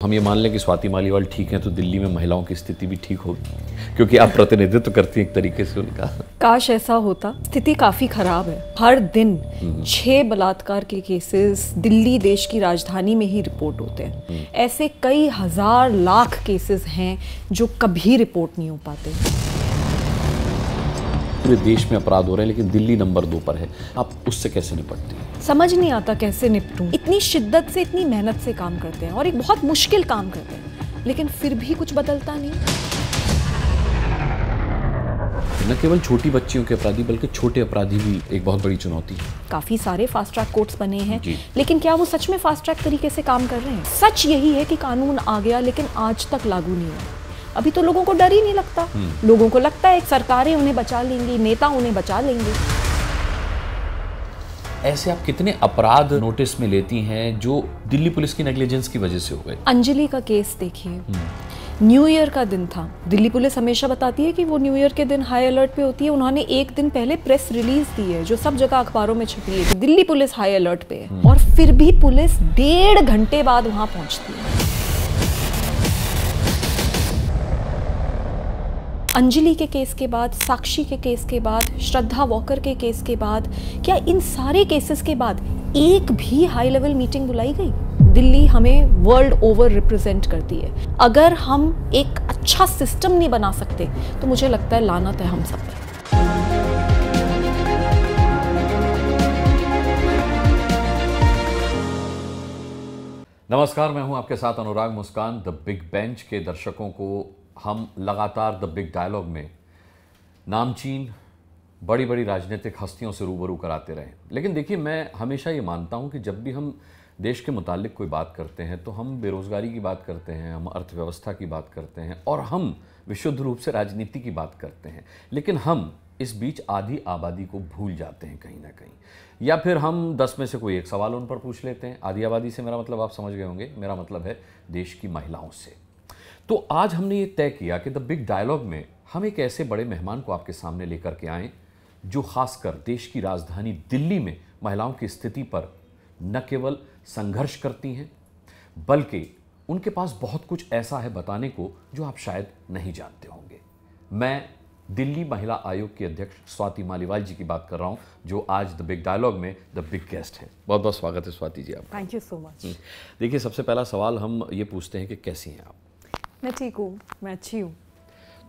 हम ये मान लें कि स्वाति मालीवाल ठीक हैं तो दिल्ली में महिलाओं की स्थिति भी ठीक होगी, क्योंकि आप प्रतिनिधित्व करती हैं एक तरीके से उनका। काश ऐसा होता। स्थिति काफी खराब है। हर दिन 6 बलात्कार के केसेस दिल्ली देश की राजधानी में ही रिपोर्ट होते हैं। ऐसे कई हजार लाख केसेस हैं जो कभी रिपोर्ट नहीं हो पाते। पूरे देश में अपराध हो रहे हैं लेकिन दिल्ली नंबर 2 पर है। आप उससे कैसे निपटती हैं? समझ नहीं आता कैसे निपटूं। इतनी शिद्दत से, इतनी मेहनत से काम करते हैं और एक बहुत मुश्किल काम करते हैं, लेकिन फिर भी कुछ बदलता नहीं। न केवल छोटी बच्चियों के अपराधी बल्कि छोटे अपराधी भी एक बहुत बड़ी चुनौती है। काफी सारे फास्ट ट्रैक कोर्ट्स बने हैं, लेकिन क्या वो सच में फास्ट ट्रैक तरीके से काम कर रहे हैं? सच यही है कि कानून आ गया लेकिन आज तक लागू नहीं हुआ। अभी तो लोगों को डर ही नहीं लगता। लोगों को लगता है सरकारें उन्हें बचा लेंगी, नेता उन्हें बचा लेंगे। ऐसे आप कितने अपराध नोटिस में लेती हैं जो दिल्ली पुलिस की नेग्लिजेंस की वजह से हो गए? अंजलि का केस देखिए, न्यू ईयर का दिन था। दिल्ली पुलिस हमेशा बताती है कि वो न्यू ईयर के दिन हाई अलर्ट पे होती है। उन्होंने एक दिन पहले प्रेस रिलीज दी है जो सब जगह अखबारों में छपी है। दिल्ली पुलिस हाई अलर्ट पे है और फिर भी पुलिस 1.5 घंटे बाद वहां पहुंचती है। अंजलि के केस के बाद, साक्षी के केस के बाद, श्रद्धा वॉकर के केस के बाद, क्या इन सारे केसेस के बाद एक भी हाई लेवल मीटिंग बुलाई गई? दिल्ली हमें वर्ल्ड ओवर रिप्रेजेंट करती है। अगर हम एक अच्छा सिस्टम नहीं बना सकते तो मुझे लगता है लानत है हम सब पर। नमस्कार, मैं हूं आपके साथ अनुराग मुस्कान। द बिग बेंच के दर्शकों को हम लगातार द बिग डायलॉग में नामचीन बड़ी बड़ी राजनीतिक हस्तियों से रूबरू कराते रहे। लेकिन देखिए, मैं हमेशा ये मानता हूं कि जब भी हम देश के मुतालिक कोई बात करते हैं तो हम बेरोज़गारी की बात करते हैं, हम अर्थव्यवस्था की बात करते हैं और हम विशुद्ध रूप से राजनीति की बात करते हैं। लेकिन हम इस बीच आधी आबादी को भूल जाते हैं कहीं ना कहीं, या फिर हम 10 में से कोई एक सवाल उन पर पूछ लेते हैं। आधी आबादी से मेरा मतलब आप समझ गए होंगे, मेरा मतलब है देश की महिलाओं से। तो आज हमने ये तय किया कि द बिग डायलॉग में हम एक ऐसे बड़े मेहमान को आपके सामने लेकर के आएँ जो खासकर देश की राजधानी दिल्ली में महिलाओं की स्थिति पर न केवल संघर्ष करती हैं बल्कि उनके पास बहुत कुछ ऐसा है बताने को जो आप शायद नहीं जानते होंगे। मैं दिल्ली महिला आयोग की अध्यक्ष स्वाति मालीवाल जी की बात कर रहा हूं, जो आज द बिग डायलॉग में द बिग गेस्ट है। बहुत बहुत स्वागत है स्वाति जी आपका। Thank you so much. देखिए, सबसे पहला सवाल हम ये पूछते हैं कि कैसी हैं आप? मैं ठीक हूँ, मैं अच्छी हूँ।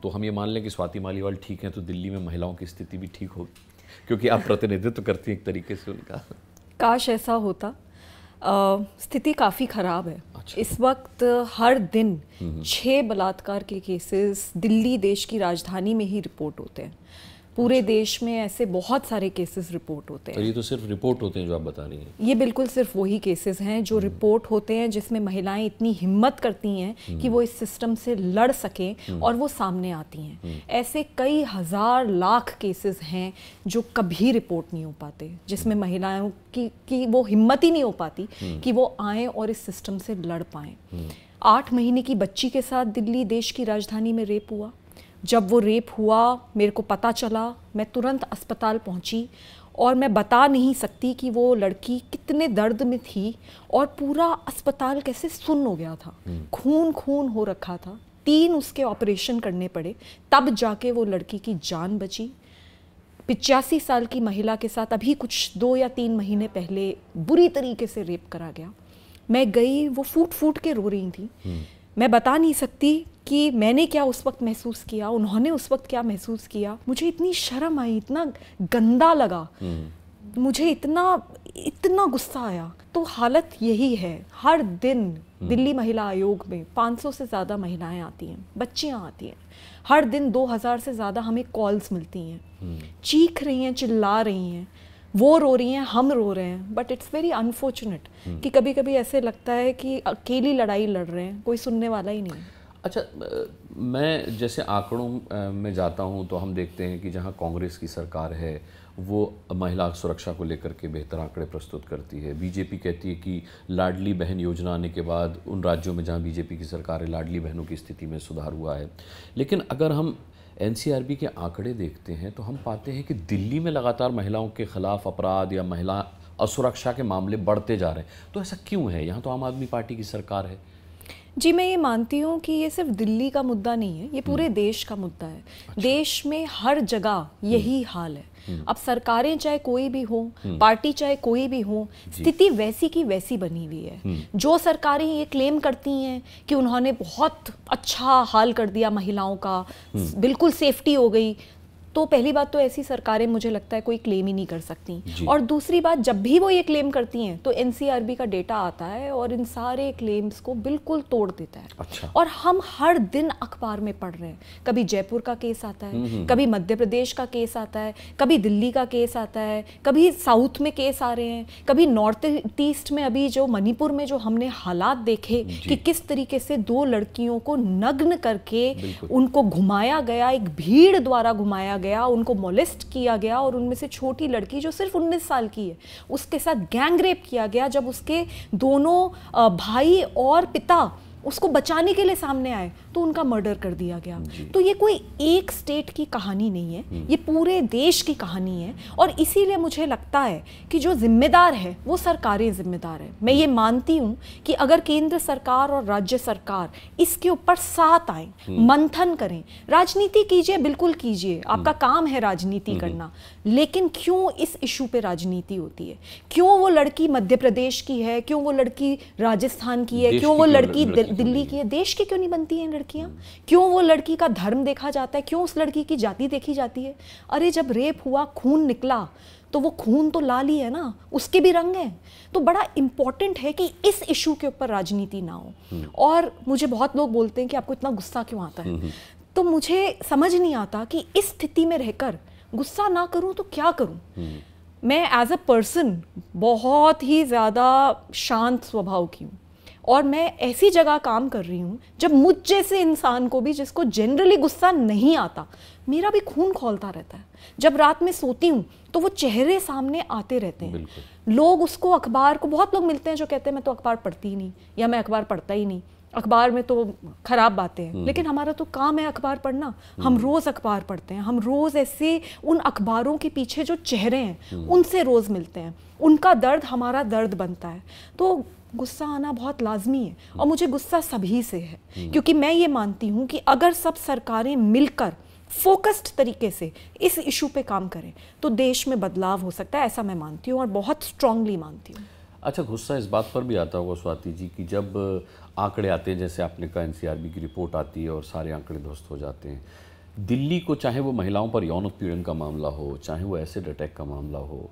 तो हम ये मान लें कि स्वाति मालीवाल ठीक हैं तो दिल्ली में महिलाओं की स्थिति भी ठीक होगी, क्योंकि आप प्रतिनिधित्व करती हैं एक तरीके से उनका। काश ऐसा होता। स्थिति काफ़ी ख़राब है। अच्छा। इस वक्त हर दिन 6 बलात्कार के केसेस दिल्ली देश की राजधानी में ही रिपोर्ट होते हैं। पूरे देश में ऐसे बहुत सारे केसेस रिपोर्ट होते हैं। तो ये तो सिर्फ रिपोर्ट होते हैं जो आप बता रही हैं? ये बिल्कुल सिर्फ वही केसेस हैं जो रिपोर्ट होते हैं, जिसमें महिलाएं इतनी हिम्मत करती हैं कि वो इस सिस्टम से लड़ सकें और वो सामने आती हैं। ऐसे कई हजार लाख केसेस हैं जो कभी रिपोर्ट नहीं हो पाते, जिसमें महिलाओं की वो हिम्मत ही नहीं हो पाती कि वो आएँ और इस सिस्टम से लड़ पाएँ। 8 महीने की बच्ची के साथ दिल्ली देश की राजधानी में रेप हुआ। जब वो रेप हुआ, मेरे को पता चला, मैं तुरंत अस्पताल पहुंची और मैं बता नहीं सकती कि वो लड़की कितने दर्द में थी और पूरा अस्पताल कैसे सुन्न हो गया था। खून खून हो रखा था। 3 उसके ऑपरेशन करने पड़े, तब जाके वो लड़की की जान बची। 85 साल की महिला के साथ अभी कुछ 2 या 3 महीने पहले बुरी तरीके से रेप करा गया। मैं गई, वो फूट फूट के रो रही थी। मैं बता नहीं सकती कि मैंने क्या उस वक्त महसूस किया, उन्होंने उस वक्त क्या महसूस किया। मुझे इतनी शर्म आई, इतना गंदा लगा, मुझे इतना गुस्सा आया। तो हालत यही है। हर दिन दिल्ली महिला आयोग में 500 से ज़्यादा महिलाएं आती हैं, बच्चियां आती हैं। हर दिन 2000 से ज़्यादा हमें कॉल्स मिलती हैं। चीख रही हैं, चिल्ला रही हैं, वो रो रही हैं, हम रो रहे हैं। बट इट्स वेरी अनफॉर्चुनेट कि कभी कभी ऐसे लगता है कि अकेली लड़ाई लड़ रहे हैं, कोई सुनने वाला ही नहीं। अच्छा, मैं जैसे आंकड़ों में जाता हूं तो हम देखते हैं कि जहां कांग्रेस की सरकार है वो महिला सुरक्षा को लेकर के बेहतर आंकड़े प्रस्तुत करती है। बीजेपी कहती है कि लाडली बहन योजना आने के बाद उन राज्यों में जहां बीजेपी की सरकार है, लाडली बहनों की स्थिति में सुधार हुआ है। लेकिन अगर हम एनसीआरबी के आंकड़े देखते हैं तो हम पाते हैं कि दिल्ली में लगातार महिलाओं के खिलाफ अपराध या महिला असुरक्षा के मामले बढ़ते जा रहे हैं। तो ऐसा क्यों है? यहाँ तो आम आदमी पार्टी की सरकार है। जी, मैं ये मानती हूँ कि ये सिर्फ दिल्ली का मुद्दा नहीं है, ये पूरे देश का मुद्दा है। अच्छा। देश में हर जगह यही हाल है। अब सरकारें चाहे कोई भी हो, पार्टी चाहे कोई भी हो, स्थिति वैसी की वैसी बनी हुई है। जो सरकारें ये क्लेम करती हैं कि उन्होंने बहुत अच्छा हाल कर दिया महिलाओं का, बिल्कुल सेफ्टी हो गई, तो पहली बात तो ऐसी सरकारें मुझे लगता है कोई क्लेम ही नहीं कर सकती। और दूसरी बात, जब भी वो ये क्लेम करती हैं तो एनसीआरबी का डेटा आता है और इन सारे क्लेम्स को बिल्कुल तोड़ देता है। अच्छा। और हम हर दिन अखबार में पढ़ रहे हैं, कभी जयपुर का केस आता है, कभी मध्य प्रदेश का केस आता है, कभी दिल्ली का केस आता है, कभी साउथ में केस आ रहे हैं, कभी नॉर्थ ईस्ट में अभी जो मणिपुर में जो हमने हालात देखे कि किस तरीके से 2 लड़कियों को नग्न करके उनको घुमाया गया, एक भीड़ द्वारा घुमाया गया, उनको मोलेस्ट किया गया, और उनमें से छोटी लड़की जो सिर्फ 19 साल की है उसके साथ गैंग रेप किया गया, जब उसके दोनों भाई और पिता उसको बचाने के लिए सामने आए तो उनका मर्डर कर दिया गया। तो ये कोई एक स्टेट की कहानी नहीं है, ये पूरे देश की कहानी है। और इसीलिए मुझे लगता है कि जो जिम्मेदार है वो सरकारें जिम्मेदार है। मैं ये मानती हूँ कि अगर केंद्र सरकार और राज्य सरकार इसके ऊपर साथ आए, मंथन करें, राजनीति कीजिए, बिल्कुल कीजिए, आपका काम है राजनीति करना, लेकिन क्यों इस इशू पे राजनीति होती है? क्यों वो लड़की मध्य प्रदेश की है, क्यों वो लड़की राजस्थान की है, क्यों वो लड़की दिल्ली की है? देश की क्यों नहीं बनती हैं लड़कियां? क्यों वो लड़की का धर्म देखा जाता है, क्यों उस लड़की की जाति देखी जाती है? अरे जब रेप हुआ, खून निकला, तो वो खून तो लाल ही है ना, उसके भी रंग हैं। तो बड़ा इंपॉर्टेंट है कि इस इशू के ऊपर राजनीति ना हो। और मुझे बहुत लोग बोलते हैं कि आपको इतना गुस्सा क्यों आता है, तो मुझे समझ नहीं आता कि इस स्थिति में रहकर गुस्सा ना करूं तो क्या करूं। मैं एज अ पर्सन बहुत ही ज़्यादा शांत स्वभाव की हूँ, और मैं ऐसी जगह काम कर रही हूँ जब मुझ जैसे इंसान को भी, जिसको जनरली गुस्सा नहीं आता, मेरा भी खून खौलता रहता है। जब रात में सोती हूँ तो वो चेहरे सामने आते रहते हैं। लोग उसको, अखबार को, बहुत लोग मिलते हैं जो कहते हैं मैं तो अखबार पढ़ती ही नहीं, या मैं अखबार पढ़ता ही नहीं, अखबार में तो खराब बातें हैं। लेकिन हमारा तो काम है अखबार पढ़ना, हम रोज़ अखबार पढ़ते हैं, हम रोज़ ऐसे उन अखबारों के पीछे जो चेहरे हैं उनसे रोज़ मिलते हैं, उनका दर्द हमारा दर्द बनता है। तो गुस्सा आना बहुत लाजमी है, और मुझे गुस्सा सभी से है, क्योंकि मैं ये मानती हूँ कि अगर सब सरकारें मिलकर फोकस्ड तरीके से इस इशू पे काम करें तो देश में बदलाव हो सकता है, ऐसा मैं मानती हूँ और बहुत स्ट्रांगली मानती हूँ। अच्छा, गुस्सा इस बात पर भी आता होगा स्वाति जी कि जब आंकड़े आते हैं, जैसे आपने कहा एनसीआरबी की रिपोर्ट आती है और सारे आंकड़े ध्वस्त हो जाते हैं, दिल्ली को चाहे वो महिलाओं पर यौन उत्पीड़न का मामला हो, चाहे वो एसिड अटैक का मामला हो,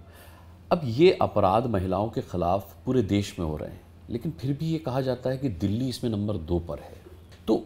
अब ये अपराध महिलाओं के खिलाफ पूरे देश में हो रहे हैं, लेकिन फिर भी ये कहा जाता है कि दिल्ली इसमें नंबर 2 पर है। तो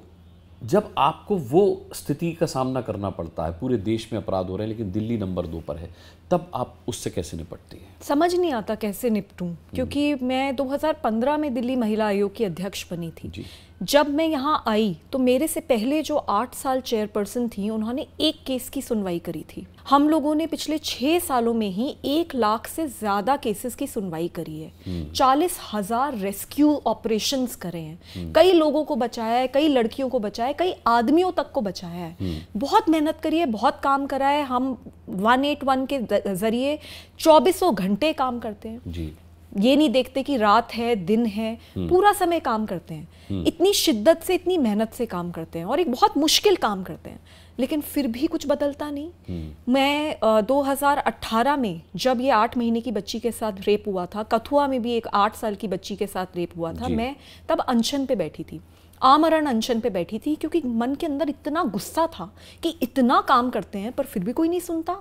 जब आपको वो स्थिति का सामना करना पड़ता है, पूरे देश में अपराध हो रहे हैं लेकिन दिल्ली नंबर 2 पर है, तब आप उससे कैसे निपटती हैं? समझ नहीं आता कैसे निपटूं, क्योंकि मैं 2015 में दिल्ली महिला आयोग की अध्यक्ष बनी थी। जब मैं यहाँ आई तो मेरे से पहले जो 8 साल चेयरपर्सन थी, उन्होंने एक केस की सुनवाई करी थी। हम लोगों ने पिछले 6 सालों में ही 1 लाख से ज़्यादा केसेस की सुनवाई करी है, 40,000 रेस्क्यू ऑपरेशंस करे हैं, कई लोगों को बचाया है, कई लड़कियों को बचाया है, कई आदमियों तक को बचाया है। बहुत मेहनत करी है, बहुत काम करा है। हम 181 के जरिए 2400 घंटे काम करते हैं जी। ये नहीं देखते कि रात है दिन है, पूरा समय काम करते हैं, इतनी शिद्दत से, इतनी मेहनत से काम करते हैं, और एक बहुत मुश्किल काम करते हैं, लेकिन फिर भी कुछ बदलता नहीं। मैं 2018 में जब ये 8 महीने की बच्ची के साथ रेप हुआ था, कथुआ में भी एक 8 साल की बच्ची के साथ रेप हुआ था, मैं तब अनशन पे बैठी थी, आमरण अनशन पे बैठी थी, क्योंकि मन के अंदर इतना गुस्सा था कि इतना काम करते हैं पर फिर भी कोई नहीं सुनता।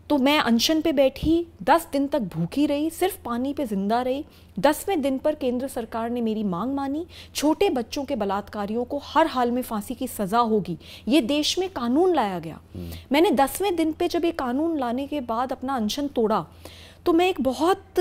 तो मैं अनशन पे बैठी, 10 दिन तक भूखी रही, सिर्फ पानी पे जिंदा रही। 10वें दिन पर केंद्र सरकार ने मेरी मांग मानी, छोटे बच्चों के बलात्कारियों को हर हाल में फांसी की सजा होगी, ये देश में कानून लाया गया। मैंने 10वें दिन पे जब ये कानून लाने के बाद अपना अनशन तोड़ा, तो मैं एक बहुत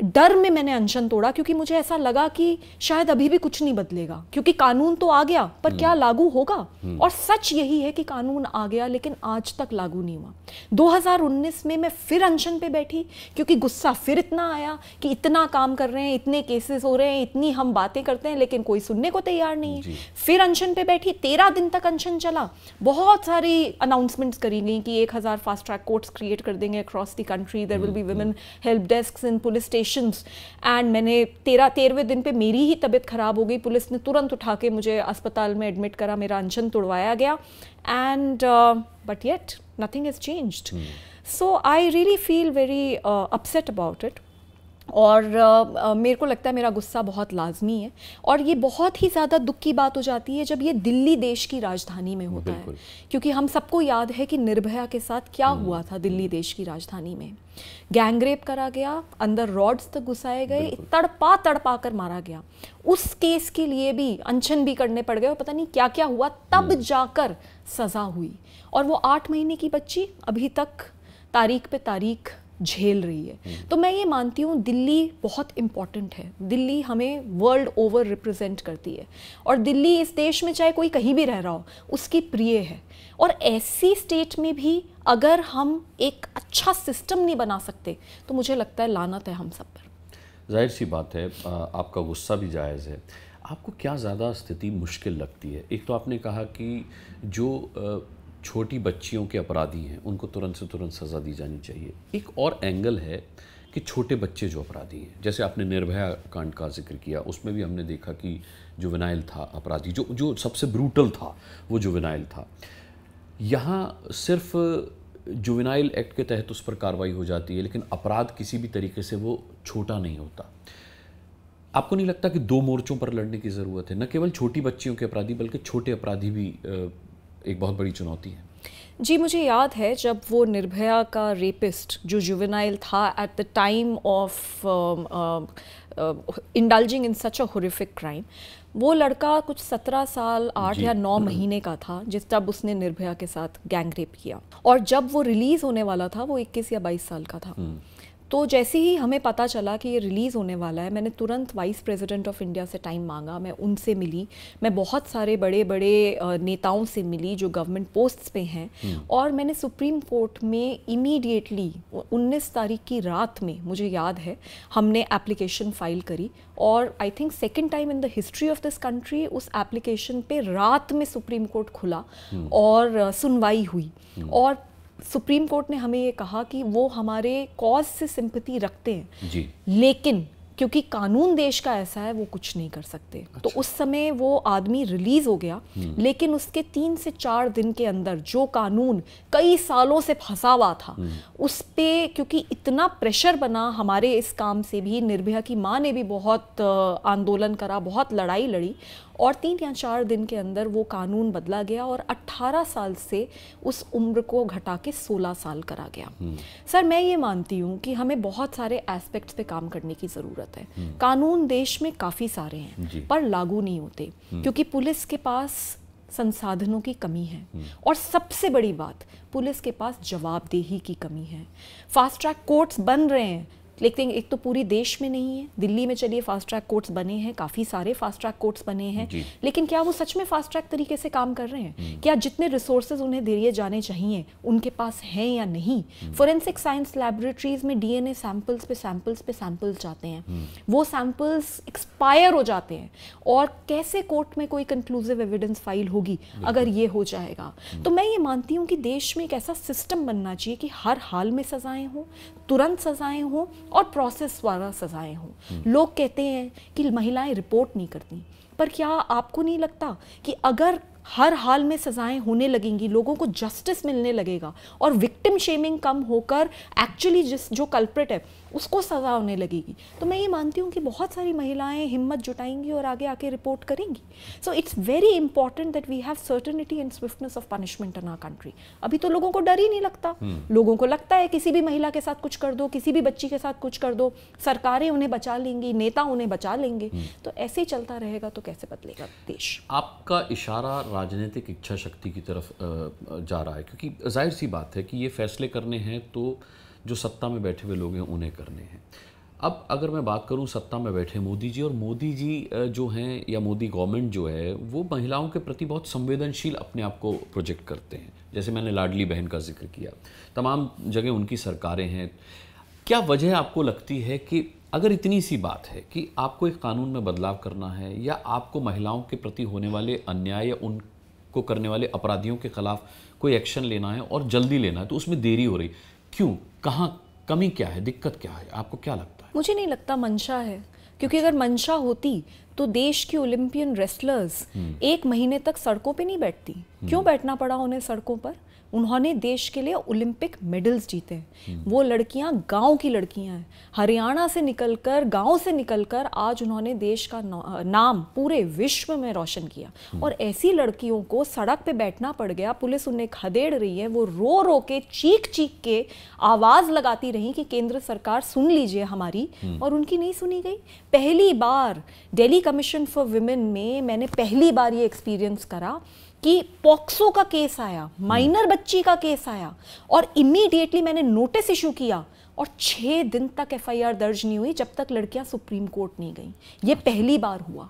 डर में मैंने अनशन तोड़ा, क्योंकि मुझे ऐसा लगा कि शायद अभी भी कुछ नहीं बदलेगा, क्योंकि कानून तो आ गया पर क्या लागू होगा। और सच यही है कि कानून आ गया लेकिन आज तक लागू नहीं हुआ। 2019 में मैं फिर अनशन पे बैठी, क्योंकि गुस्सा फिर इतना आया कि इतना काम कर रहे हैं, इतने केसेस हो रहे हैं, इतनी हम बातें करते हैं लेकिन कोई सुनने को तैयार नहीं है। फिर अनशन पे बैठी, 13 दिन तक अनशन चला। बहुत सारी अनाउंसमेंट्स करी गई कि 1000 फास्ट ट्रैक कोर्ट्स क्रिएट कर देंगे across the country, there will be women help desk in police stations, and मैंने 13वें दिन पे मेरी ही तबीयत ख़राब हो गई, पुलिस ने तुरंत उठा के मुझे अस्पताल में एडमिट करा, मेरा अनशन तुड़वाया गया, and but yet nothing has changed. So I really feel very upset about it. और मेरे को लगता है मेरा गुस्सा बहुत लाजमी है, और ये बहुत ही ज़्यादा दुख की बात हो जाती है जब ये दिल्ली देश की राजधानी में होता है, क्योंकि हम सबको याद है कि निर्भया के साथ क्या हुआ था दिल्ली देश की राजधानी में. गैंगरेप करा गया, अंदर रॉड्स तक घुसाए गए, तड़पा कर मारा गया. उस केस के लिए भी अनशन भी करने पड़ गए, और पता नहीं क्या क्या हुआ, तब जाकर सज़ा हुई. और वो 8 महीने की बच्ची अभी तक तारीख पे तारीख झेल रही है. तो मैं ये मानती हूँ दिल्ली बहुत इम्पॉर्टेंट है. दिल्ली हमें वर्ल्ड ओवर रिप्रेजेंट करती है, और दिल्ली इस देश में चाहे कोई कहीं भी रह रहा हो उसकी प्रिय है. और ऐसी स्टेट में भी अगर हम एक अच्छा सिस्टम नहीं बना सकते तो मुझे लगता है लानत है हम सब पर. जाहिर सी बात है, आपका गुस्सा भी जायज़ है. आपको क्या ज़्यादा स्थिति मुश्किल लगती है? एक तो आपने कहा कि जो छोटी बच्चियों के अपराधी हैं उनको तुरंत से तुरंत सज़ा दी जानी चाहिए. एक और एंगल है कि छोटे बच्चे जो अपराधी हैं, जैसे आपने निर्भया कांड का जिक्र किया, उसमें भी हमने देखा कि जुवेनाइल था अपराधी, जो सबसे ब्रूटल था वो जुवेनाइल था. यहाँ सिर्फ जुवेनाइल एक्ट के तहत उस पर कार्रवाई हो जाती है, लेकिन अपराध किसी भी तरीके से वो छोटा नहीं होता. आपको नहीं लगता कि 2 मोर्चों पर लड़ने की ज़रूरत है? न केवल छोटी बच्चियों के अपराधी बल्कि छोटे अपराधी भी एक बहुत बड़ी चुनौती है. जी, मुझे याद है जब वो निर्भया का रेपिस्ट जो जुवेनाइल था at the time of indulging in such a horrific crime, वो लड़का कुछ 17 साल 8 या 9 महीने का था जब उसने निर्भया के साथ गैंग रेप किया. और जब वो रिलीज़ होने वाला था वो 21 या 22 साल का था. तो जैसे ही हमें पता चला कि ये रिलीज़ होने वाला है, मैंने तुरंत वाइस प्रेसिडेंट ऑफ इंडिया से टाइम मांगा. मैं उनसे मिली, मैं बहुत सारे बड़े बड़े नेताओं से मिली जो गवर्नमेंट पोस्ट्स पे हैं, और मैंने सुप्रीम कोर्ट में इमीडिएटली 19 तारीख की रात में, मुझे याद है, हमने एप्लीकेशन फाइल करी. और I think second time in the history of this country उस एप्लीकेशन पे रात में सुप्रीम कोर्ट खुला और सुनवाई हुई. और सुप्रीम कोर्ट ने हमें ये कहा कि वो हमारे कॉज से सिंपैथी रखते हैं जी, लेकिन क्योंकि कानून देश का ऐसा है वो कुछ नहीं कर सकते. तो उस समय वो आदमी रिलीज हो गया, लेकिन उसके 3 से 4 दिन के अंदर जो कानून कई सालों से फंसा हुआ था उस पे, क्योंकि इतना प्रेशर बना हमारे इस काम से भी, निर्भया की माँ ने भी बहुत आंदोलन करा, बहुत लड़ाई लड़ी, और 3 या 4 दिन के अंदर वो कानून बदला गया और 18 साल से उस उम्र को घटा के 16 साल करा गया. सर, मैं ये मानती हूँ कि हमें बहुत सारे एस्पेक्ट्स पे काम करने की ज़रूरत है. कानून देश में काफ़ी सारे हैं पर लागू नहीं होते, क्योंकि पुलिस के पास संसाधनों की कमी है, और सबसे बड़ी बात, पुलिस के पास जवाबदेही की कमी है. फास्ट ट्रैक कोर्ट्स बन रहे हैं, लेकिन एक तो पूरी देश में नहीं है. दिल्ली में चलिए फास्ट ट्रैक कोर्ट्स बने हैं, काफ़ी सारे फास्ट ट्रैक कोर्ट्स बने हैं, लेकिन क्या वो सच में फास्ट ट्रैक तरीके से काम कर रहे हैं? क्या जितने रिसोर्सेज उन्हें दिए जाने चाहिए उनके पास हैं या नहीं? फोरेंसिक साइंस लैबोरेटरीज में डीएनए सैंपल्स पे सैंपल्स जाते हैं, वो सैंपल्स एक्सपायर हो जाते हैं, और कैसे कोर्ट में कोई कंक्लूसिव एविडेंस फाइल होगी अगर ये हो जाएगा? तो मैं ये मानती हूँ कि देश में एक ऐसा सिस्टम बनना चाहिए कि हर हाल में सजाएं हों, तुरंत सजाएं हों, और प्रोसेस वाला सजाएं हों. लोग कहते हैं कि महिलाएं रिपोर्ट नहीं करती, पर क्या आपको नहीं लगता कि अगर हर हाल में सजाएं होने लगेंगी, लोगों को जस्टिस मिलने लगेगा, और विक्टिम शेमिंग कम होकर एक्चुअली जो कल्प्रिट है उसको सजा होने लगेगी, तो मैं ये मानती हूँ कि बहुत सारी महिलाएं हिम्मत जुटाएंगी और आगे आके रिपोर्ट करेंगी. So it's very important that we have certainty and swiftness of punishment in our country. अभी तो लोगों को डर ही नहीं लगता. लोगों को लगता है किसी भी महिला के साथ कुछ कर दो, किसी भी बच्ची के साथ कुछ कर दो, सरकारें उन्हें बचा लेंगी, नेता उन्हें बचा लेंगे. तो ऐसे ही चलता रहेगा तो कैसे बदलेगा देश? आपका इशारा राजनीतिक इच्छा शक्ति की तरफ जा रहा है, क्योंकि जाहिर सी बात है कि ये फैसले करने हैं तो जो सत्ता में बैठे हुए लोग हैं उन्हें करने हैं. अब अगर मैं बात करूं सत्ता में बैठे मोदी जी, और मोदी जी जो हैं या मोदी गवर्नमेंट जो है वो महिलाओं के प्रति बहुत संवेदनशील अपने आप को प्रोजेक्ट करते हैं. जैसे मैंने लाडली बहन का जिक्र किया, तमाम जगह उनकी सरकारें हैं. क्या वजह आपको लगती है कि अगर इतनी सी बात है कि आपको एक कानून में बदलाव करना है, या आपको महिलाओं के प्रति होने वाले अन्याय या उनको करने वाले अपराधियों के खिलाफ कोई एक्शन लेना है और जल्दी लेना है, तो उसमें देरी हो रही क्यों? कमी क्या है, दिक्कत क्या है, आपको क्या लगता है? मुझे नहीं लगता मंशा है, क्योंकि अगर मंशा होती तो देश की ओलंपियन रेसलर्स 1 महीने तक सड़कों पे नहीं बैठती। क्यों बैठना पड़ा उन्हें सड़कों पर? उन्होंने देश के लिए ओलंपिक मेडल्स जीते हैं। वो लड़कियां गांव की लड़कियां हैं, हरियाणा से निकलकर, गांव से निकलकर आज उन्होंने देश का नाम पूरे विश्व में रोशन किया। और ऐसी लड़कियों को सड़क पे बैठना पड़ गया, पुलिस उन्हें खदेड़ रही है, वो रो रो के चीख चीख के आवाज लगाती रही कि केंद्र सरकार सुन लीजिए हमारी, और उनकी नहीं सुनी गई। पहली बार दिल्ली कमीशन फॉर विमेन में मैंने पहली बार ये एक्सपीरियंस करा कि पॉक्सो का केस आया, माइनर बच्ची का केस आया, और इमीडिएटली मैंने नोटिस इशू किया, और 6 दिन तक एफआईआर दर्ज नहीं हुई जब तक लड़कियां सुप्रीम कोर्ट नहीं गई। ये पहली बार हुआ।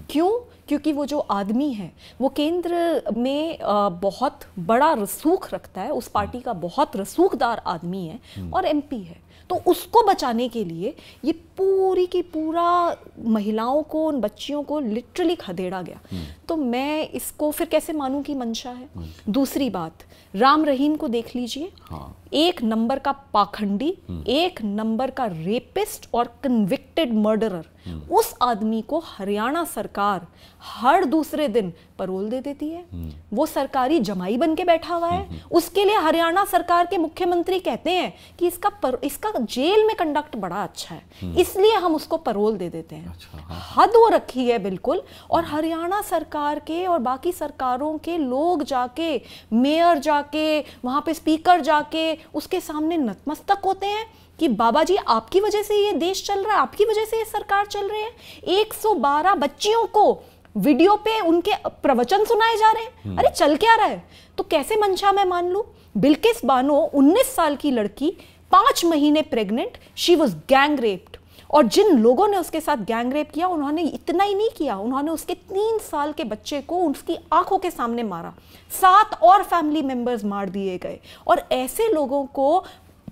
क्यों? क्योंकि वो जो आदमी है वो केंद्र में बहुत बड़ा रसूख रखता है, उस पार्टी का बहुत रसूखदार आदमी है और एमपी है। तो उसको बचाने के लिए ये पूरी की पूरा महिलाओं को, उन बच्चियों को लिटरली खदेड़ा गया। तो मैं इसको फिर कैसे मानूं कि मंशा है? दूसरी बात, राम रहीम को देख लीजिए। हाँ। 1 नंबर का पाखंडी, 1 नंबर का रेपिस्ट और कन्विक्टेड मर्डरर। उस आदमी को हरियाणा सरकार हर दूसरे दिन पैरोल दे देती है। वो सरकारी जमाई बन के बैठा हुआ है। उसके लिए हरियाणा सरकार के मुख्यमंत्री कहते हैं कि इसका जेल में कंडक्ट बड़ा अच्छा है, इसलिए हम उसको पैरोल दे देते हैं। अच्छा, हाँ। हद हो रखी है बिल्कुल। और हरियाणा सरकार के और बाकी सरकारों के लोग जाके, मेयर जाके, वहां पे स्पीकर जाके उसके सामने नतमस्तक होते हैं कि बाबा जी आपकी वजह से ये देश चल रहा है, आपकी वजह से ये सरकार चल रही है। 112 बच्चियों को वीडियो पे उनके प्रवचन सुनाए जा रहे हैं। अरे चल क्या रहा है? तो कैसे मंशा मैं मान लूं? बिल्किस बानो 19 साल की लड़की, 5 महीने pregnant, she was gang raped. और जिन लोगों ने उसके साथ गैंग रेप किया उन्होंने इतना ही नहीं किया, उन्होंने उसके 3 साल के बच्चे को उसकी आंखों के सामने मारा। 7 और फैमिली मेंबर्स मार दिए गए। और ऐसे लोगों को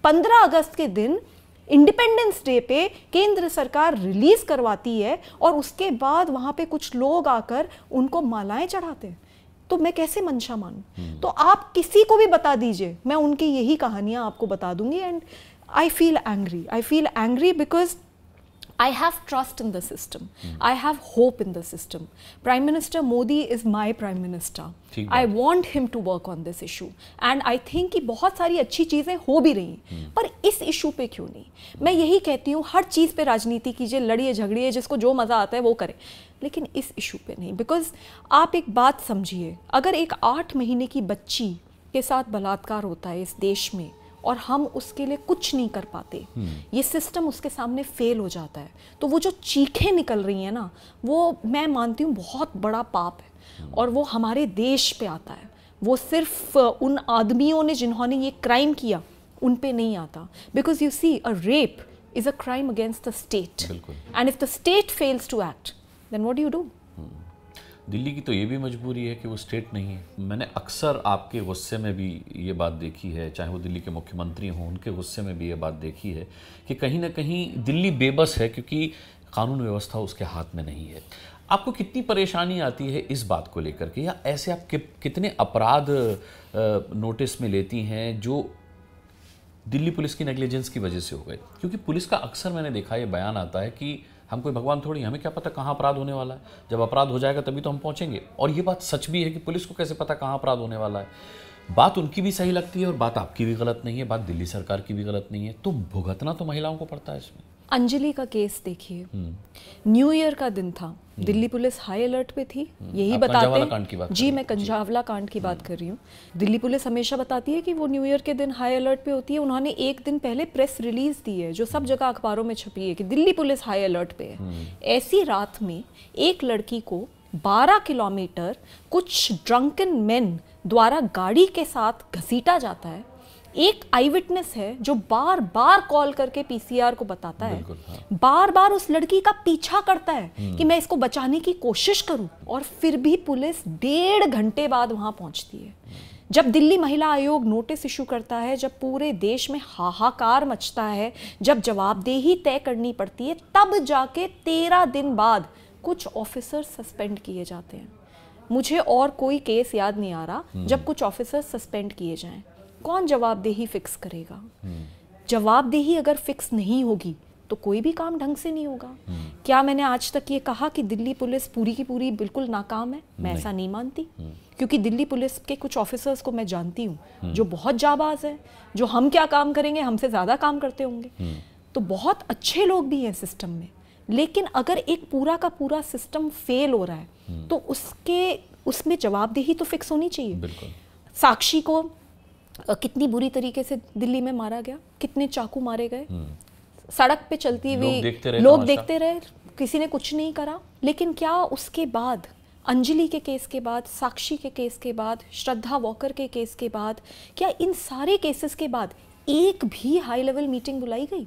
15 अगस्त के दिन इंडिपेंडेंस डे पे केंद्र सरकार रिलीज करवाती है, और उसके बाद वहां पे कुछ लोग आकर उनको मालाएं चढ़ाते हैं। तो मैं कैसे मंशा मानूं? तो आप किसी को भी बता दीजिए, मैं उनकी यही कहानियां आपको बता दूंगी। And I feel angry because I have trust in the system. I have hope in the system. Prime Minister Modi is my Prime Minister. I want him to work on this issue. And I think कि बहुत सारी अच्छी चीज़ें हो भी रही हैं, पर इस इशू पे क्यों नहीं? मैं यही कहती हूँ, हर चीज़ पे राजनीति कीजिए, लड़िए झगड़िए, जिसको जो मज़ा आता है वो करे, लेकिन इस इशू पे नहीं। बिकॉज आप एक बात समझिए, अगर एक 8 महीने की बच्ची के साथ बलात्कार होता है इस देश में और हम उसके लिए कुछ नहीं कर पाते, ये सिस्टम उसके सामने फेल हो जाता है, तो वो जो चीखें निकल रही हैं ना, वो मैं मानती हूँ बहुत बड़ा पाप है, और वो हमारे देश पे आता है। वो सिर्फ उन आदमियों ने जिन्होंने ये क्राइम किया उन पे नहीं आता। Because you see, a rape is a crime against the state, and if the state fails to act, then what do you do? Delhi की तो ये भी मजबूरी है कि वो स्टेट नहीं है। मैंने अक्सर आपके गुस्से में भी ये बात देखी है, चाहे वो दिल्ली के मुख्यमंत्री हों, उनके गुस्से में भी ये बात देखी है कि कहीं ना कहीं दिल्ली बेबस है, क्योंकि कानून व्यवस्था उसके हाथ में नहीं है। आपको कितनी परेशानी आती है इस बात को लेकर के, या ऐसे आप कितने अपराध नोटिस में लेती हैं जो दिल्ली पुलिस की नेग्लिजेंस की वजह से हो गए? क्योंकि पुलिस का अक्सर मैंने देखा ये बयान आता है कि हम कोई भगवान थोड़ी, हमें क्या पता कहाँ अपराध होने वाला है, जब अपराध हो जाएगा तभी तो हम पहुंचेंगे। और ये बात सच भी है कि पुलिस को कैसे पता कहाँ अपराध होने वाला है। बात उनकी भी सही लगती है और बात आपकी भी गलत नहीं है, बात दिल्ली सरकार की भी गलत नहीं है, तो भुगतना तो महिलाओं को पड़ता है इसमें। अंजलि का केस देखिए, न्यू ईयर का दिन था, दिल्ली पुलिस हाई अलर्ट पे थी, यही बताते हैं जी, मैं कंजावला कांड की बात कर रही हूँ। दिल्ली पुलिस हमेशा बताती है कि वो न्यू ईयर के दिन हाई अलर्ट पे होती है। उन्होंने 1 दिन पहले प्रेस रिलीज दी है जो सब जगह अखबारों में छपी है कि दिल्ली पुलिस हाई अलर्ट पे है। ऐसी रात में एक लड़की को 12 किलोमीटर कुछ ड्रंकन मेन द्वारा गाड़ी के साथ घसीटा जाता है। एक आई विटनेस है जो बार बार कॉल करके पीसीआर को बताता है, हाँ। बार बार उस लड़की का पीछा करता है कि मैं इसको बचाने की कोशिश करूं, और फिर भी पुलिस 1.5 घंटे बाद वहां पहुंचती है। जब दिल्ली महिला आयोग नोटिस इशू करता है, जब पूरे देश में हाहाकार मचता है, जब जवाबदेही तय करनी पड़ती है, तब जाके 13 दिन बाद कुछ ऑफिसर सस्पेंड किए जाते हैं। मुझे और कोई केस याद नहीं आ रहा जब कुछ ऑफिसर सस्पेंड किए जाएं। कौन जवाबदेही फिक्स करेगा? जवाबदेही अगर फिक्स नहीं होगी तो कोई भी काम ढंग से नहीं होगा। क्या मैंने आज तक ये कहा कि दिल्ली पुलिस पूरी की पूरी बिल्कुल नाकाम है? मैं ऐसा नहीं मानती, क्योंकि दिल्ली पुलिस के कुछ ऑफिसर्स को मैं जानती हूँ जो बहुत जाबाज हैं, जो हम क्या काम करेंगे हमसे ज़्यादा काम करते होंगे। तो बहुत अच्छे लोग भी हैं सिस्टम में, लेकिन अगर एक पूरा का पूरा सिस्टम फेल हो रहा है तो उसमें जवाबदेही तो फिक्स होनी चाहिए। साक्षी को कितनी बुरी तरीके से दिल्ली में मारा गया, कितने चाकू मारे गए, सड़क पे चलती हुई लोग देखते रहे, किसी ने कुछ नहीं करा। लेकिन क्या उसके बाद अंजलि के केस के बाद, साक्षी के केस के बाद, श्रद्धा वॉकर के केस के बाद, क्या इन सारे केसेस के बाद एक भी हाई लेवल मीटिंग बुलाई गई,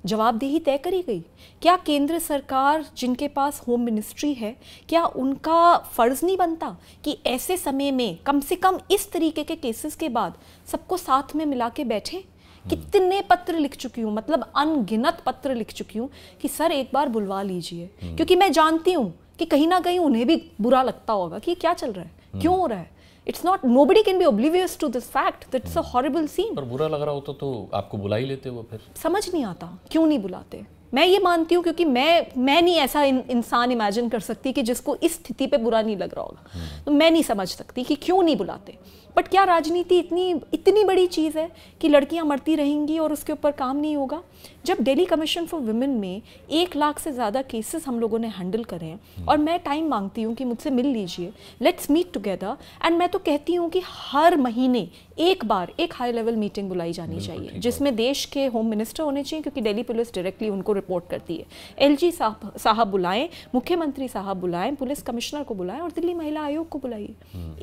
जवाबदेही तय करी गई? क्या केंद्र सरकार जिनके पास होम मिनिस्ट्री है, क्या उनका फर्ज नहीं बनता कि ऐसे समय में कम से कम इस तरीके के केसेस के बाद सबको साथ में मिला के बैठे? कितने पत्र लिख चुकी हूँ, मतलब अनगिनत पत्र लिख चुकी हूँ कि सर एक बार बुलवा लीजिए, क्योंकि मैं जानती हूँ कि कहीं ना कहीं उन्हें भी बुरा लगता होगा कि क्या चल रहा है, क्यों हो रहा है। It's not, nobody can be oblivious to this fact that it's a horrible scene. पर बुरा लग रहा होता तो आपको बुला ही लेते वो फिर? समझ नहीं आता क्यों नहीं बुलाते। मैं ये मानती हूँ क्योंकि मैं नहीं ऐसा इंसान इमेजिन कर सकती कि जिसको इस स्थिति पे बुरा नहीं लग रहा होगा, तो मैं नहीं समझ सकती कि क्यों नहीं बुलाते। बट क्या राजनीति इतनी बड़ी चीज़ है कि लड़कियां मरती रहेंगी और उसके ऊपर काम नहीं होगा? जब दिल्ली कमीशन फॉर वुमेन में 1 लाख से ज़्यादा केसेस हम लोगों ने हैंडल करे हैं और मैं टाइम मांगती हूँ कि मुझसे मिल लीजिए, लेट्स मीट टुगेदर, एंड मैं तो कहती हूँ कि हर महीने एक बार एक हाई लेवल मीटिंग बुलाई जानी चाहिए जिसमें देश के होम मिनिस्टर होने चाहिए, क्योंकि दिल्ली पुलिस डायरेक्टली उनको रिपोर्ट करती है। एलजी साहब बुलाएं, मुख्यमंत्री साहब बुलाएं, पुलिस कमिश्नर को बुलाएं और दिल्ली महिला आयोग को बुलाइए।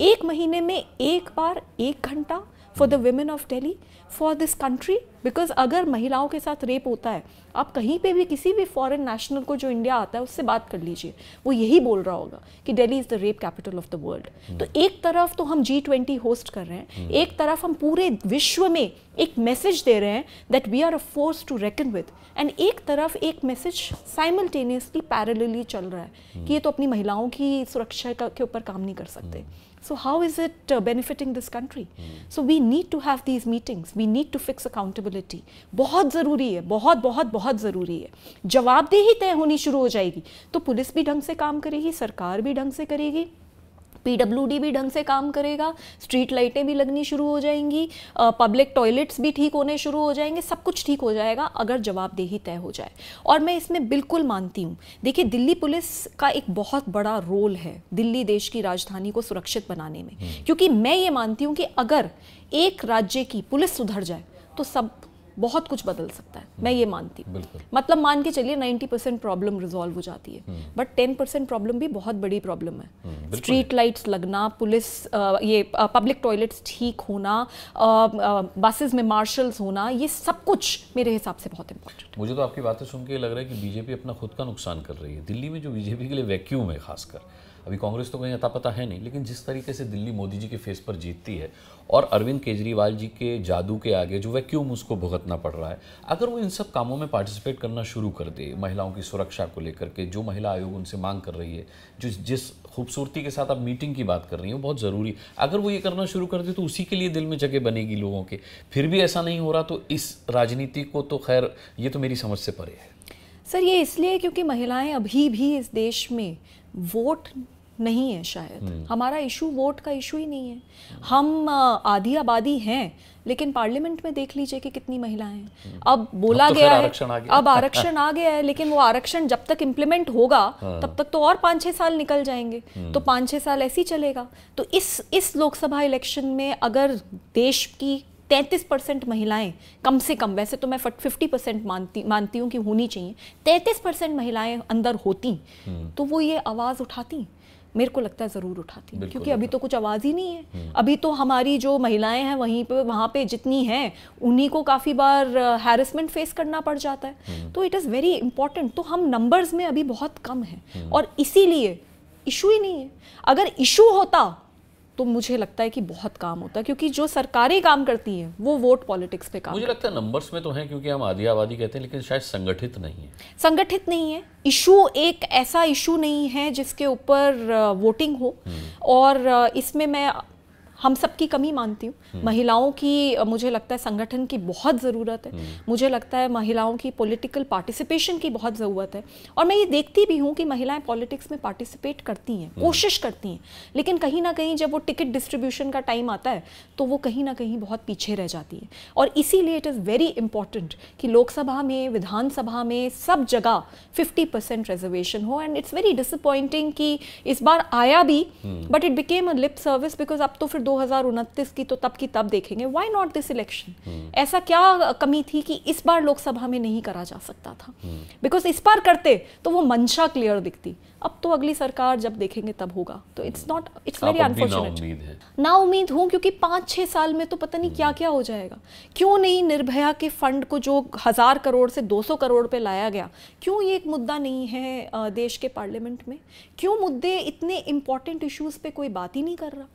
एक महीने में एक बार 1 घंटा for the women of Delhi, for this country. Because अगर महिलाओं के साथ रेप होता है, आप कहीं पे भी किसी भी फॉरेन नेशनल को जो इंडिया आता है उससे बात कर लीजिए, वो यही बोल रहा होगा कि Delhi is the rape capital of the world. तो एक तरफ तो हम G20 होस्ट कर रहे हैं, एक तरफ हम पूरे विश्व में एक मैसेज दे रहे हैं that we are a force to reckon with, and एक तरफ एक मैसेज साइमल्टेनियसली पैरेलली चल रहा है कि ये तो अपनी महिलाओं की सुरक्षा के ऊपर काम नहीं कर सकते। So how is it benefiting this country? So we need to have these meetings. We need to fix accountability. बहुत ज़रूरी है, बहुत बहुत बहुत ज़रूरी है। जवाबदेही तय होनी शुरू हो जाएगी तो पुलिस भी ढंग से काम करेगी, सरकार भी ढंग से करेगी, PWD भी ढंग से काम करेगा, स्ट्रीट लाइटें भी लगनी शुरू हो जाएंगी, पब्लिक टॉयलेट्स भी ठीक होने शुरू हो जाएंगे, सब कुछ ठीक हो जाएगा अगर जवाबदेही तय हो जाए। और मैं इसमें बिल्कुल मानती हूँ, देखिए दिल्ली पुलिस का एक बहुत बड़ा रोल है दिल्ली देश की राजधानी को सुरक्षित बनाने में, क्योंकि मैं ये मानती हूँ कि अगर एक राज्य की पुलिस सुधर जाए तो सब बहुत कुछ बदल सकता है। मैं ये मानती हूँ, मतलब मान के चलिए 90% प्रॉब्लम रिजॉल्व हो जाती है, बट 10% प्रॉब्लम भी बहुत बड़ी प्रॉब्लम है। स्ट्रीट लाइट्स लगना, पुलिस ये पब्लिक टॉयलेट्स ठीक होना, बसेस में मार्शल्स होना, ये सब कुछ मेरे हिसाब से बहुत इंपॉर्टेंट है। मुझे तो आपकी बातें सुन के लग रहा है कि बीजेपी अपना खुद का नुकसान कर रही है। दिल्ली में जो बीजेपी के लिए वैक्यूम है, खासकर अभी कांग्रेस तो कहीं अता पता है नहीं, लेकिन जिस तरीके से दिल्ली मोदी जी के फेस पर जीतती है और अरविंद केजरीवाल जी के जादू के आगे जो वैक्यूम उसको भुगतना पड़ रहा है, अगर वो इन सब कामों में पार्टिसिपेट करना शुरू कर दे, महिलाओं की सुरक्षा को लेकर के जो महिला आयोग उनसे मांग कर रही है, जिस खूबसूरती के साथ आप मीटिंग की बात कर रही हैं, बहुत ज़रूरी, अगर वो ये करना शुरू कर दे तो उसी के लिए दिल में जगह बनेगी लोगों के। फिर भी ऐसा नहीं हो रहा तो इस राजनीति को तो खैर ये तो मेरी समझ से परे है। सर ये इसलिए क्योंकि महिलाएं अभी भी इस देश में वोट नहीं है, शायद हमारा इशू वोट का इशू ही नहीं है। हम आधी आबादी हैं, लेकिन पार्लियामेंट में देख लीजिए कि कितनी महिलाएं हैं। अब बोला गया है, अब आरक्षण आ गया है, लेकिन वो आरक्षण जब तक इम्प्लीमेंट होगा तब तक तो और 5-6 साल निकल जाएंगे, तो 5-6 साल ऐसे ही चलेगा। तो इस लोकसभा इलेक्शन में अगर देश की 33% महिलाएं कम से कम, वैसे तो मैं 50% मानती हूँ कि होनी चाहिए, 33% महिलाएं अंदर होती तो वो ये आवाज़ उठाती, मेरे को लगता है ज़रूर उठाती, क्योंकि अभी तो कुछ आवाज़ ही नहीं है। अभी तो हमारी जो महिलाएं हैं वहाँ पे जितनी हैं उन्हीं को काफ़ी बार हैरेसमेंट फेस करना पड़ जाता है। तो इट इज़ वेरी इंपॉर्टेंट। तो हम नंबर्स में अभी बहुत कम हैं और इसीलिए इशू ही नहीं है। अगर इशू होता तो मुझे लगता है कि बहुत काम होता है, क्योंकि जो सरकारें काम करती हैं वो वोट पॉलिटिक्स पे काम मुझे लगता है नंबर्स में तो हैं, क्योंकि हम आधी आबादी कहते हैं, लेकिन शायद संगठित नहीं है। संगठित नहीं है। इशू एक ऐसा इशू नहीं है जिसके ऊपर वोटिंग हो, और इसमें मैं हम सबकी कमी मानती हूँ। महिलाओं की मुझे लगता है संगठन की बहुत ज़रूरत है। मुझे लगता है महिलाओं की पॉलिटिकल पार्टिसिपेशन की बहुत ज़रूरत है। और मैं ये देखती भी हूँ कि महिलाएं पॉलिटिक्स में पार्टिसिपेट करती हैं, कोशिश करती हैं, लेकिन कहीं ना कहीं जब वो टिकट डिस्ट्रीब्यूशन का टाइम आता है तो वो कहीं ना कहीं बहुत पीछे रह जाती है। और इसीलिए इट इज़ वेरी इंपॉर्टेंट कि लोकसभा में, विधानसभा में, सब जगह 50% रिजर्वेशन हो। एंड इट्स वेरी डिसअपॉइंटिंग कि इस बार आया भी, but it became a lip service, because अब तो फिर 2029 की तो तब की तब देखेंगे। Why not this election? ऐसा क्या कमी थी कि इस बार लोकसभा में नहीं करा जा सकता था? बिकॉज इस बार करते तो वो मंशा क्लियर दिखती। अब तो अगली सरकार जब देखेंगे तब होगा। तो इट्स वेरी अनफॉर्चुनेट। ना उम्मीद हूँ, क्योंकि 5-6 साल में तो पता नहीं क्या क्या हो जाएगा। क्यों नहीं निर्भया के फंड को जो 1000 करोड़ से 200 करोड़ पे लाया गया, क्यों ये एक मुद्दा नहीं है देश के पार्लियामेंट में? क्यों मुद्दे इतने इंपॉर्टेंट इश्यूज पे कोई बात ही नहीं कर रहा?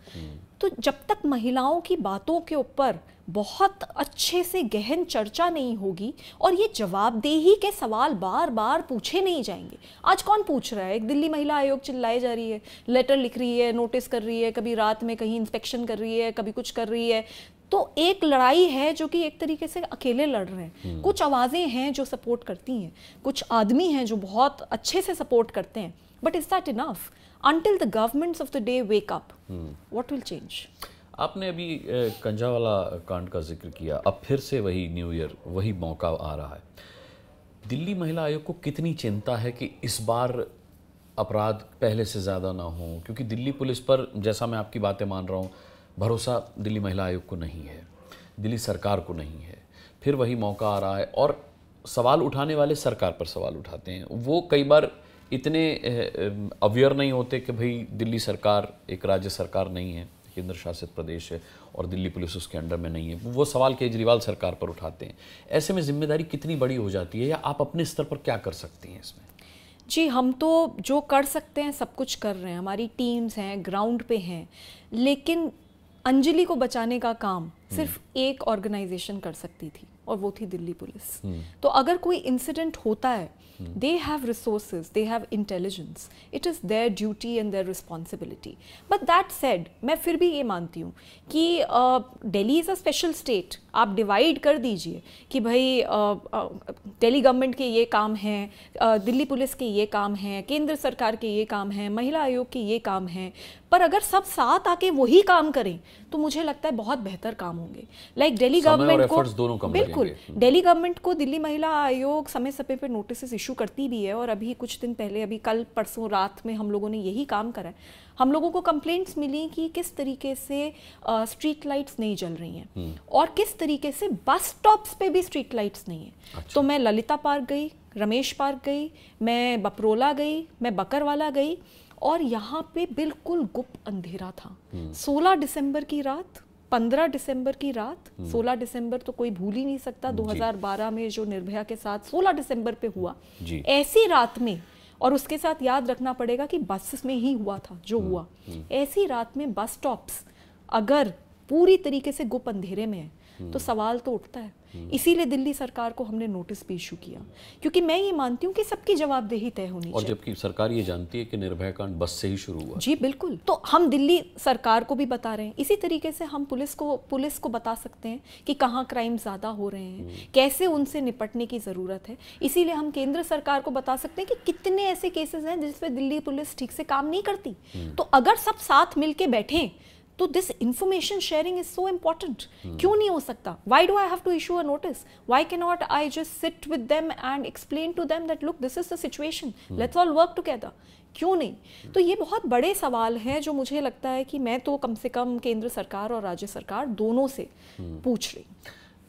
तो जब तक महिलाओं की बातों के ऊपर बहुत अच्छे से गहन चर्चा नहीं होगी और ये जवाबदेही के सवाल बार बार पूछे नहीं जाएंगे। आज कौन पूछ रहा है? एक दिल्ली महिला आयोग चिल्लाए जा रही है, लेटर लिख रही है, नोटिस कर रही है, कभी रात में कहीं इंस्पेक्शन कर रही है, कभी कुछ कर रही है। तो एक लड़ाई है जो कि एक तरीके से अकेले लड़ रहे हैं। कुछ आवाज़ें हैं जो सपोर्ट करती हैं, कुछ आदमी हैं जो बहुत अच्छे से सपोर्ट करते हैं, but is that enough? Until the governments of the day wake up, what will change? आपने अभी कंजावाला कांड का जिक्र किया, अब फिर से वही न्यू ईयर, वही मौका आ रहा है। दिल्ली महिला आयोग को कितनी चिंता है कि इस बार अपराध पहले से ज़्यादा ना हो? क्योंकि दिल्ली पुलिस पर, जैसा मैं आपकी बातें मान रहा हूँ, भरोसा दिल्ली महिला आयोग को नहीं है, दिल्ली सरकार को नहीं है। फिर वही मौका आ रहा है और सवाल उठाने वाले सरकार पर सवाल उठाते हैं। वो कई बार इतने अवेयर नहीं होते कि भाई दिल्ली सरकार एक राज्य सरकार नहीं है, केंद्र शासित प्रदेश है और दिल्ली पुलिस उसके अंडर में नहीं है। वो सवाल केजरीवाल सरकार पर उठाते हैं। ऐसे में जिम्मेदारी कितनी बड़ी हो जाती है, या आप अपने स्तर पर क्या कर सकती हैं इसमें? जी, हम तो जो कर सकते हैं सब कुछ कर रहे हैं, हमारी टीम्स हैं, ग्राउंड पे हैं, लेकिन अंजलि को बचाने का काम सिर्फ एक ऑर्गेनाइजेशन कर सकती थी और वो थी दिल्ली पुलिस। तो अगर कोई इंसिडेंट होता है, they have resources, they have intelligence, it is their duty and their responsibility. But that said, मैं फिर भी ये मानती हूँ कि Delhi is a special state. आप डिवाइड कर दीजिए कि भाई दिल्ली गवर्नमेंट के ये काम हैं, दिल्ली पुलिस के ये काम हैं, केंद्र सरकार के ये काम हैं, महिला आयोग के ये काम हैं, पर अगर सब साथ आके वही काम करें तो मुझे लगता है बहुत बेहतर काम होंगे। लाइक दिल्ली गवर्नमेंट को, बिल्कुल, दिल्ली गवर्नमेंट को दिल्ली महिला आयोग समय समय पर नोटिस इशू करती भी है। और अभी कुछ दिन पहले, अभी कल परसों रात में हम लोगों ने यही काम करा है। हम लोगों को कंप्लेंट्स मिली कि किस तरीके से स्ट्रीट लाइट्स नहीं जल रही हैं और किस तरीके से बस स्टॉप्स पे भी स्ट्रीट लाइट्स नहीं है। अच्छा। तो मैं ललिता पार्क गई, रमेश पार्क गई, मैं बपरोला गई, मैं बकरवाला गई, और यहाँ पे बिल्कुल गुप्त अंधेरा था। 16 दिसंबर की रात, 15 दिसंबर की रात, 16 दिसंबर तो कोई भूल ही नहीं सकता, 2012 में जो निर्भया के साथ 16 दिसंबर पे हुआ, ऐसी रात में। और उसके साथ याद रखना पड़ेगा कि बस में ही हुआ था जो हुआ। ऐसी रात में बस स्टॉप्स अगर पूरी तरीके से गुप्त अंधेरे में है तो सवाल तो उठता है। इसीलिए दिल्ली सरकार को हमने नोटिस भी इशू किया, क्योंकि मैं ये मानती हूँ कि सबकी जवाबदेही तय होनी चाहिए। और जबकि सरकार ये जानती है कि निर्भया कांड बस से ही शुरू हुआ। जी बिल्कुल। तो हम दिल्ली सरकार को भी बता रहे हैं, इसी तरीके से हम पुलिस को बता सकते हैं कि कहाँ क्राइम ज़्यादा हो रहे हैं, कैसे उनसे निपटने की ज़रूरत है। इसीलिए हम केंद्र सरकार को बता सकते हैं कि कितने ऐसे केसेस हैं जिसमें दिल्ली पुलिस ठीक से काम नहीं करती। तो अगर सब साथ मिल के बैठें तो this information sharing is so important. क्यों नहीं हो सकता? Why do I have to issue a notice? Why can not I just sit with them and explain to them that look this is the situation, let's all work together? क्यों नहीं? तो ये बहुत बड़े सवाल हैं जो मुझे लगता है कि मैं तो कम से कम केंद्र सरकार और राज्य सरकार दोनों से पूछ रही।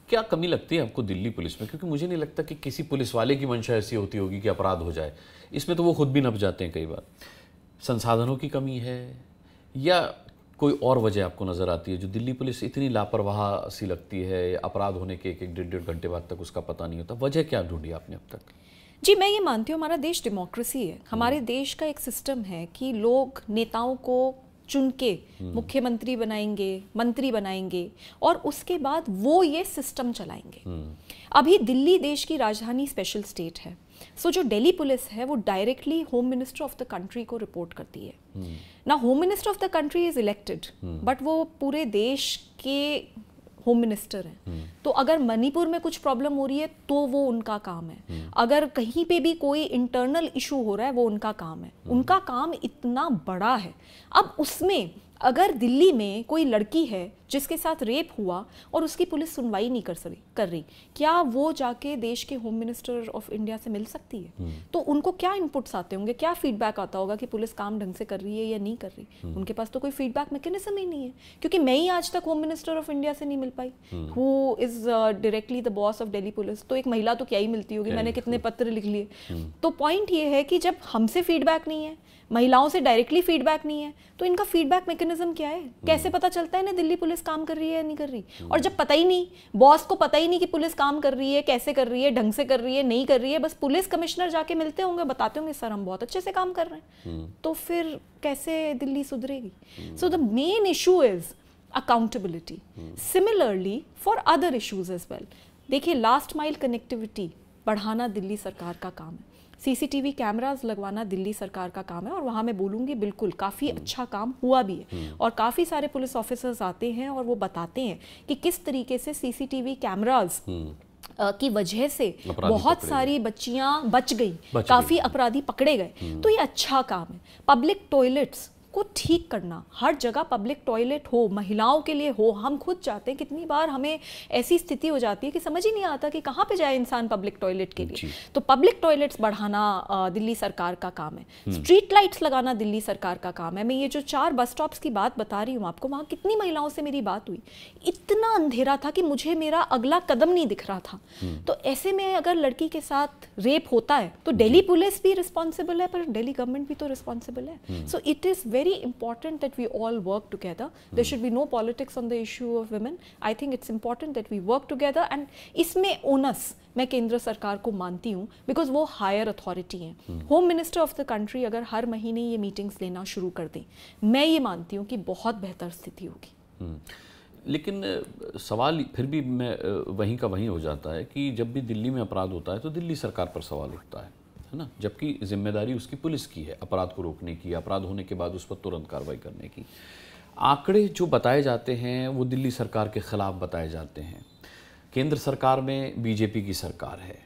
क्या कमी लगती है आपको दिल्ली पुलिस में? क्योंकि मुझे नहीं लगता कि किसी पुलिस वाले की मंशा ऐसी होती होगी कि अपराध हो जाए। इसमें तो वो खुद भी नप जाते हैं कई बार। संसाधनों की कमी है या कोई और वजह आपको नज़र आती है जो दिल्ली पुलिस इतनी लापरवाह सी लगती है? अपराध होने के 1-1, 1.5 घंटे बाद तक उसका पता नहीं होता। वजह क्या ढूंढी आपने अब तक? जी, मैं ये मानती हूँ हमारा देश डेमोक्रेसी है। हमारे देश का एक सिस्टम है कि लोग नेताओं को चुन के मुख्यमंत्री बनाएंगे, मंत्री बनाएंगे और उसके बाद वो ये सिस्टम चलाएंगे। अभी दिल्ली देश की राजधानी स्पेशल स्टेट है सो जो दिल्ली पुलिस है वो directly home minister of the country को रिपोर्ट करती है ना। Home minister of the country is elected, but वो पूरे देश के होम मिनिस्टर हैं। तो अगर मणिपुर में कुछ प्रॉब्लम हो रही है तो वो उनका काम है, अगर कहीं पे भी कोई इंटरनल इशू हो रहा है वो उनका काम है। उनका काम इतना बड़ा है। अब उसमें अगर दिल्ली में कोई लड़की है जिसके साथ रेप हुआ और उसकी पुलिस सुनवाई नहीं कर रही, क्या वो जाके देश के होम मिनिस्टर ऑफ इंडिया से मिल सकती है? तो उनको क्या इनपुट्स आते होंगे, क्या फीडबैक आता होगा कि पुलिस काम ढंग से कर रही है या नहीं कर रही? उनके पास तो कोई फीडबैक मैकेनिज्म ही नहीं है, क्योंकि मैं ही आज तक होम मिनिस्टर ऑफ इंडिया से नहीं मिल पाई, who is directly the boss of Delhi police. तो एक महिला तो क्या ही मिलती होगी, मैंने कितने पत्र लिख लिए। तो पॉइंट ये है कि जब हमसे फीडबैक नहीं है, महिलाओं से डायरेक्टली फीडबैक नहीं है, तो इनका फीडबैक मैकेनिज्म क्या है? कैसे पता चलता है ना दिल्ली पुलिस काम कर रही है या नहीं कर रही? और जब पता ही नहीं, बॉस को पता ही नहीं कि पुलिस काम कर रही है, कैसे कर रही है, ढंग से कर रही है, नहीं कर रही है, बस पुलिस कमिश्नर जाके मिलते होंगे, बताते होंगे सर हम बहुत अच्छे से काम कर रहे हैं, तो फिर कैसे दिल्ली सुधरेगी? So the main issue is accountability. Similarly for other issues as well. देखिए, लास्ट माइल कनेक्टिविटी बढ़ाना दिल्ली सरकार का काम है, सीसीटीवी कैमरास लगवाना दिल्ली सरकार का काम है, और वहाँ मैं बोलूँगी बिल्कुल काफ़ी अच्छा काम हुआ भी है। और काफ़ी सारे पुलिस ऑफिसर्स आते हैं और वो बताते हैं कि किस तरीके से सीसीटीवी कैमरास की वजह से बहुत सारी बच्चियां बच गई, काफ़ी अपराधी पकड़े गए। तो ये अच्छा काम है। पब्लिक टॉयलेट्स को ठीक करना, हर जगह पब्लिक टॉयलेट हो, महिलाओं के लिए हो। हम खुद चाहते हैं, कितनी बार हमें ऐसी स्थिति हो जाती है कि समझ ही नहीं आता कि कहाँ पे जाए इंसान पब्लिक टॉयलेट के लिए। तो पब्लिक टॉयलेट्स बढ़ाना दिल्ली सरकार का काम है। स्ट्रीट लाइट्स लगाना दिल्ली सरकार का काम है। मैं ये जो 4 बस स्टॉप्स की बात बता रही हूँ आपको, वहाँ कितनी महिलाओं से मेरी बात हुई, इतना अंधेरा था कि मुझे मेरा अगला कदम नहीं दिख रहा था। तो ऐसे में अगर लड़की के साथ रेप होता है तो दिल्ली पुलिस भी रिस्पॉन्सिबल है, पर दिल्ली गवर्नमेंट भी तो रिस्पॉन्सिबल है। So it is very important that we all work together. There should be no politics on the issue of women. I think it's important that we work together, and इसमें onus मैं केंद्र सरकार को मानती हूँ, because वो higher authority हैं। Home minister of the country अगर हर महीने ये मीटिंग्स लेना शुरू कर दें, मैं ये मानती हूँ कि बहुत बेहतर स्थिति होगी। लेकिन सवाल फिर भी मैं वहीं का वहीं हो जाता है कि जब भी दिल्ली में अपराध होता है तो दिल्ली सरकार पर सवाल उठता है ना, जबकि जिम्मेदारी उसकी पुलिस की है अपराध को रोकने की, अपराध होने के बाद उस पर तुरंत कार्रवाई करने की। आंकड़े जो बताए जाते हैं वो दिल्ली सरकार के खिलाफ बताए जाते हैं। केंद्र सरकार में बीजेपी की सरकार है,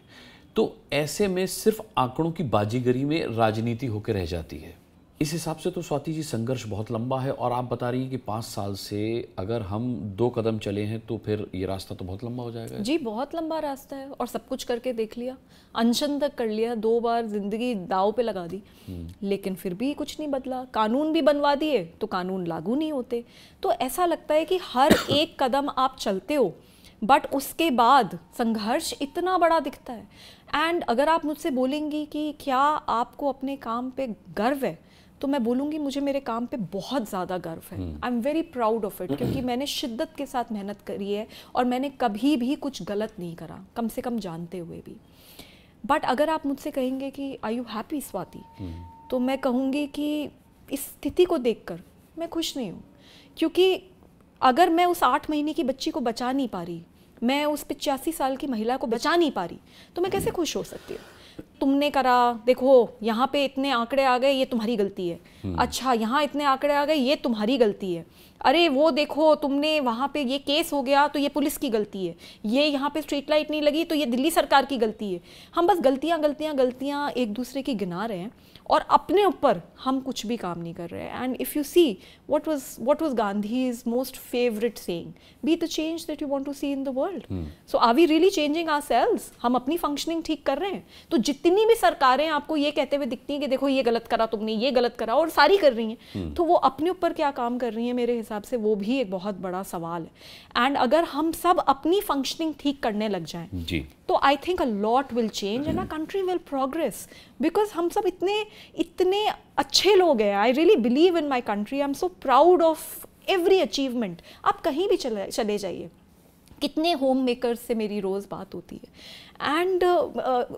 तो ऐसे में सिर्फ आंकड़ों की बाजीगरी में राजनीति होकर रह जाती है। इस हिसाब से तो स्वाति जी संघर्ष बहुत लंबा है, और आप बता रही हैं कि 5 साल से अगर हम 2 कदम चले हैं तो फिर ये रास्ता तो बहुत लंबा हो जाएगा। जी, बहुत लंबा रास्ता है, और सब कुछ करके देख लिया, अनशन तक कर लिया, 2 बार जिंदगी दाव पे लगा दी, लेकिन फिर भी कुछ नहीं बदला। कानून भी बनवा दिए तो कानून लागू नहीं होते। तो ऐसा लगता है कि हर एक कदम आप चलते हो, बट उसके बाद संघर्ष इतना बड़ा दिखता है। एंड अगर आप मुझसे बोलेंगी कि क्या आपको अपने काम पे गर्व है, तो मैं बोलूँगी मुझे मेरे काम पे बहुत ज़्यादा गर्व है। I am very proud of it, क्योंकि मैंने शिद्दत के साथ मेहनत करी है और मैंने कभी भी कुछ गलत नहीं करा, कम से कम जानते हुए भी। बट अगर आप मुझसे कहेंगे कि आर यू हैप्पी स्वाति, तो मैं कहूँगी कि इस स्थिति को देखकर मैं खुश नहीं हूँ, क्योंकि अगर मैं उस 8 महीने की बच्ची को बचा नहीं पा रही, मैं उस 85 साल की महिला को बचा नहीं पा रही, तो मैं कैसे खुश हो सकती हूँ? तुमने करा, देखो यहाँ पे इतने आंकड़े आ गए, ये तुम्हारी गलती है। अच्छा, यहाँ इतने आंकड़े आ गए, ये तुम्हारी गलती है। अरे वो देखो, तुमने वहाँ पे ये केस हो गया तो ये पुलिस की गलती है। ये यहाँ पे स्ट्रीट लाइट नहीं लगी तो ये दिल्ली सरकार की गलती है। हम बस गलतियाँ गलतियाँ गलतियाँ एक दूसरे की गिना रहे हैं, और अपने ऊपर हम कुछ भी काम नहीं कर रहे हैं। And if you see what was Gandhi's most favorite saying, be the change that you want to see in the world. So are we really changing ourselves? हम अपनी फंक्शनिंग ठीक कर रहे हैं? तो जितनी भी सरकारें आपको ये कहते हुए दिखती हैं कि देखो ये गलत करा तुमने, ये गलत करा, और सारी कर रही हैं, तो वो अपने ऊपर क्या काम कर रही हैं? मेरे हिसाब से वो भी एक बहुत बड़ा सवाल है। एंड अगर हम सब अपनी फंक्शनिंग ठीक करने लग जाएं जी, तो I think a lot will change and a country will progress, because हम सब इतने अच्छे लोग हैं। I really believe in my country, I am so proud of every achievement. आप कहीं भी चले जाइए, कितने होम मेकर्स से मेरी रोज़ बात होती है, एंड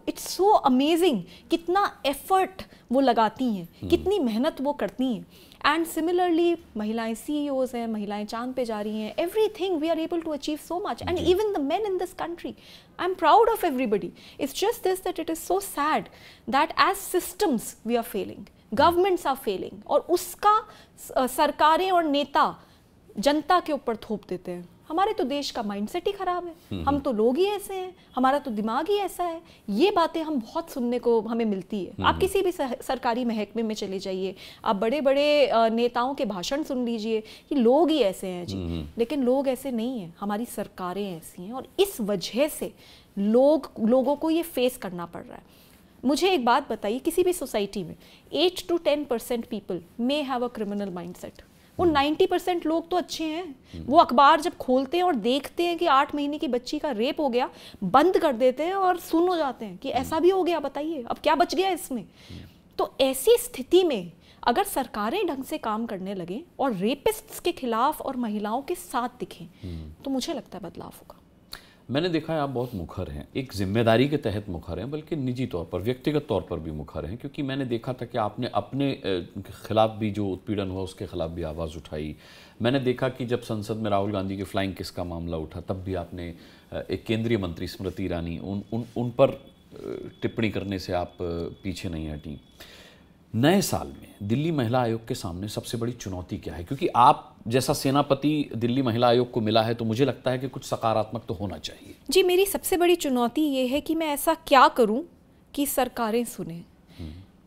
इट्स सो अमेजिंग कितना एफर्ट वो लगाती हैं, कितनी मेहनत वो करती हैं। एंड सिमिलरली महिलाएं CEOs हैं, महिलाएं चांद पे जा रही हैं, everything we are able to achieve so much, and even the men in this country. I am proud of everybody. It's just this that it is so sad that as systems we are failing, governments are failing, और उसका सरकारें और नेता जनता के ऊपर थोप देते हैं. हमारे तो देश का माइंडसेट ही खराब है, हम तो लोग ही ऐसे हैं, हमारा तो दिमाग ही ऐसा है. ये बातें हम बहुत सुनने को हमें मिलती है. आप किसी भी सरकारी महकमे में चले जाइए, आप बड़े बड़े नेताओं के भाषण सुन लीजिए कि लोग ही ऐसे हैं जी. लेकिन लोग ऐसे नहीं हैं, हमारी सरकारें ऐसी हैं, और इस वजह से लोगों को ये फेस करना पड़ रहा है. मुझे एक बात बताइए, किसी भी सोसाइटी में 8 to 10% people may have a criminal mindset. वो 90% लोग तो अच्छे हैं. वो अखबार जब खोलते हैं और देखते हैं कि 8 महीने की बच्ची का रेप हो गया, बंद कर देते हैं और सुन हो जाते हैं कि ऐसा भी हो गया, बताइए अब क्या बच गया इसमें. तो ऐसी स्थिति में अगर सरकारें ढंग से काम करने लगें और रेपिस्ट्स के खिलाफ और महिलाओं के साथ दिखें, तो मुझे लगता है बदलाव होगा. मैंने देखा है आप बहुत मुखर हैं, एक जिम्मेदारी के तहत मुखर हैं, बल्कि निजी तौर पर, व्यक्तिगत तौर पर भी मुखर हैं, क्योंकि मैंने देखा था कि आपने अपने खिलाफ भी जो उत्पीड़न हुआ उसके खिलाफ भी आवाज़ उठाई. मैंने देखा कि जब संसद में राहुल गांधी के फ्लाइंग किस का मामला उठा, तब भी आपने एक केंद्रीय मंत्री स्मृति ईरानी उन पर टिप्पणी करने से आप पीछे नहीं हटी. नए साल में दिल्ली महिला आयोग के सामने सबसे बड़ी चुनौती क्या है? क्योंकि आप जैसा सेनापति दिल्ली महिला आयोग को मिला है, तो मुझे लगता है कि कुछ सकारात्मक तो होना चाहिए. जी, मेरी सबसे बड़ी चुनौती ये है कि मैं ऐसा क्या करूं कि सरकारें सुने.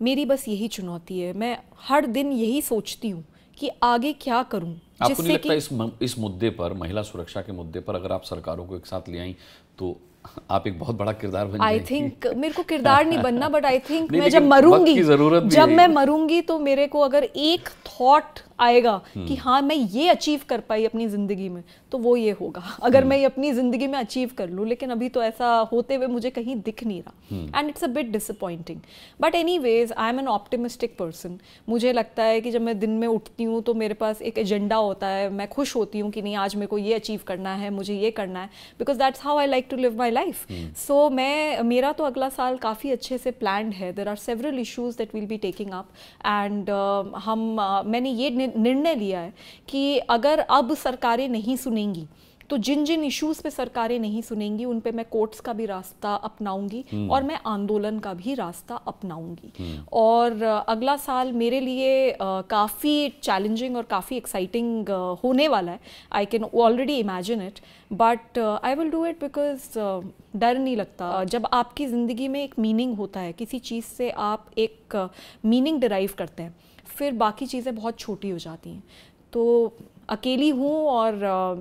मेरी बस यही चुनौती है. मैं हर दिन यही सोचती हूँ कि आगे क्या करूं. आपको नहीं लगता इस मुद्दे पर, महिला सुरक्षा के मुद्दे पर, अगर आप सरकारों को एक साथ ले आई तो आप एक बहुत बड़ा किरदार बन जाएंगी? आई थिंक मेरे को किरदार नहीं बनना, बट आई थिंक मैं जब मरूंगी तो मेरे को अगर एक थॉट आएगा कि हाँ मैं ये अचीव कर पाई अपनी ज़िंदगी में, तो वो ये होगा, अगर मैं ये अपनी ज़िंदगी में अचीव कर लूँ. लेकिन अभी तो ऐसा होते हुए मुझे कहीं दिख नहीं रहा, and it's a bit disappointing. But anyways I am N optimistic person. मुझे लगता है कि जब मैं दिन में उठती हूँ तो मेरे पास एक एजेंडा होता है. मैं खुश होती हूँ कि नहीं, आज मेरे को ये अचीव करना है, मुझे ये करना है, because that's how I like to live my life. So मेरा तो अगला साल काफ़ी अच्छे से प्लान्ड है. There are several issues that will be taking up, and मैंने ये निर्णय लिया है कि अगर अब सरकारें नहीं सुनेंगी, तो जिन जिन इश्यूज पे सरकारें नहीं सुनेंगी उन पे मैं कोर्ट्स का भी रास्ता अपनाऊंगी और मैं आंदोलन का भी रास्ता अपनाऊंगी. और अगला साल मेरे लिए काफ़ी चैलेंजिंग और काफ़ी एक्साइटिंग होने वाला है. I can already imagine it, but I will do it because डर नहीं लगता. जब आपकी ज़िंदगी में एक मीनिंग होता है, किसी चीज़ से आप एक मीनिंग डिराइव करते हैं, फिर बाकी चीज़ें बहुत छोटी हो जाती हैं. तो अकेली हूँ और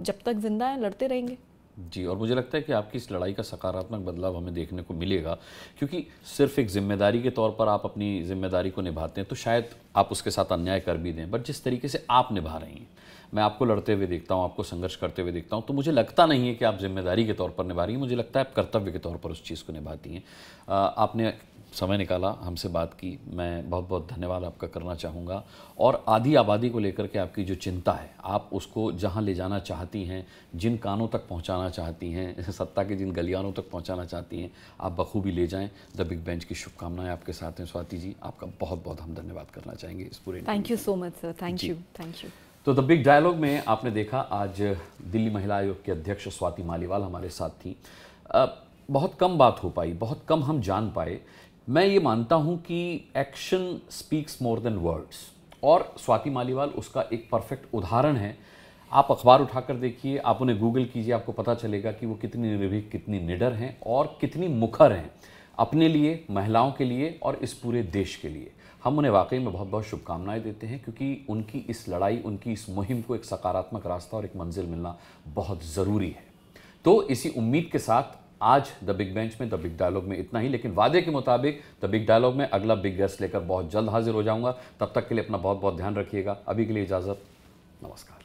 जब तक जिंदा हैं लड़ते रहेंगे. जी, और मुझे लगता है कि आपकी इस लड़ाई का सकारात्मक बदलाव हमें देखने को मिलेगा, क्योंकि सिर्फ एक जिम्मेदारी के तौर पर आप अपनी जिम्मेदारी को निभाते हैं तो शायद आप उसके साथ अन्याय कर भी दें, बट जिस तरीके से आप निभा रही हैं, मैं आपको लड़ते हुए देखता हूँ, आपको संघर्ष करते हुए देखता हूँ, तो मुझे लगता नहीं है कि आप जिम्मेदारी के तौर पर निभा रही हैं. मुझे लगता है आप कर्तव्य के तौर पर उस चीज़ को निभाती हैं. आपने समय निकाला, हमसे बात की, मैं बहुत बहुत धन्यवाद आपका करना चाहूँगा. और आधी आबादी को लेकर के आपकी जो चिंता है, आप उसको जहाँ ले जाना चाहती हैं, जिन कानों तक पहुँचाना चाहती हैं, सत्ता के जिन गलियारों तक पहुँचाना चाहती हैं, आप बखूबी ले जाएं. द बिग बेंच की शुभकामनाएं आपके साथ हैं. स्वाति जी, आपका बहुत बहुत हम धन्यवाद करना चाहेंगे इस पूरे. Thank you so much sir. Thank you. तो द बिग डायलॉग में आपने देखा आज दिल्ली महिला आयोग की अध्यक्ष स्वाति मालीवाल हमारे साथ थी. बहुत कम बात हो पाई, बहुत कम हम जान पाए. मैं ये मानता हूँ कि action speaks more than words, और स्वाति मालीवाल उसका एक परफेक्ट उदाहरण है. आप अखबार उठाकर देखिए, आप उन्हें गूगल कीजिए, आपको पता चलेगा कि वो कितनी निर्भीक, कितनी निडर हैं और कितनी मुखर हैं अपने लिए, महिलाओं के लिए और इस पूरे देश के लिए. हम उन्हें वाकई में बहुत बहुत शुभकामनाएं देते हैं, क्योंकि उनकी इस लड़ाई, उनकी इस मुहिम को एक सकारात्मक रास्ता और एक मंजिल मिलना बहुत ज़रूरी है. तो इसी उम्मीद के साथ आज द बिग बेंच में, द बिग डायलॉग में इतना ही. लेकिन वादे के मुताबिक द बिग डायलॉग में अगला बिग गेस्ट लेकर बहुत जल्द हाजिर हो जाऊंगा. तब तक के लिए अपना बहुत बहुत ध्यान रखिएगा. अभी के लिए इजाज़त, नमस्कार.